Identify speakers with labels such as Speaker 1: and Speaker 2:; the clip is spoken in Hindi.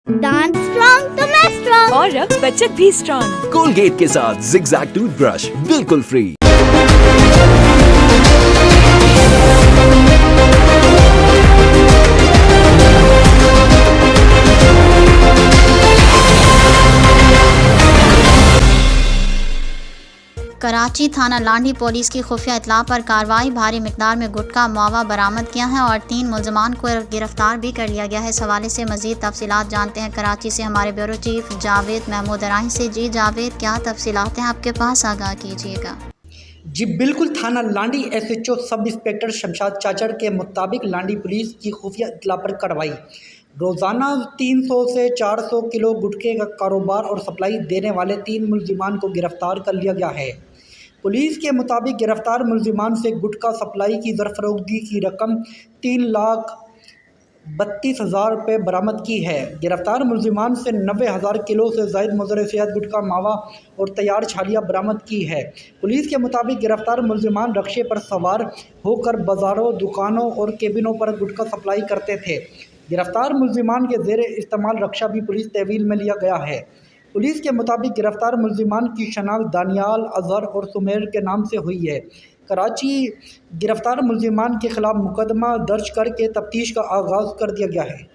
Speaker 1: दांत स्ट्रॉन्ग तो मैं स्ट्रॉन्ग
Speaker 2: और अब बचत भी स्ट्रॉन्ग।
Speaker 3: कोलगेट के साथ जिगजैग टूथब्रश बिल्कुल फ्री।
Speaker 4: कराची थाना लांडी पुलिस की खुफिया इतला पर कार्रवाई, भारी मिकदार में गुटखा मावा बरामद किया है और 3 मुलजमान को गिरफ्तार भी कर लिया गया है। इस हवाले से मजीद तफसीलात जानते हैं कराची से हमारे ब्यूरो चीफ जावेद महमूद राही से। जी जावेद, क्या तफसीलात हैं आपके पास, आगाह कीजिएगा।
Speaker 5: जी बिल्कुल, थाना Landi SHO sub inspector Shamshad Chachar के मुताबिक लांडी पुलिस की खुफिया इतला पर कार्रवाई। रोज़ाना 300 से 400 किलो गुटखे का कारोबार और सप्लाई देने वाले 3 मुलजिमान को गिरफ्तार कर लिया गया है। पुलिस के मुताबिक गिरफ्तार मुलजिमान से गुटखा सप्लाई की ज़रफ़रोगी की रकम 3,32,000 रुपये बरामद की है। गिरफ्तार मुलजिमान से 90,000 किलो से ज़ायद मुज़र सेहत गुटखा मावा और तैयार छालियाँ बरामद की है। पुलिस के मुताबिक गिरफ्तार मुलजिमान रक्शे पर सवार होकर बाज़ारों, दुकानों और केबिनों पर गुटखा सप्लाई करते थे। गिरफ्तार मुलजिमान के ज़ेरे इस्तेमाल रक्शा भी पुलिस तहवील में लिया गया है। पुलिस के मुताबिक गिरफ्तार मुलजिमान की शनाख्त दानियाल, अज़हर और सुमेर के नाम से हुई है। कराची गिरफ्तार मुलजिमान के खिलाफ मुकदमा दर्ज करके तफ्तीश का आगाज़ कर दिया गया है।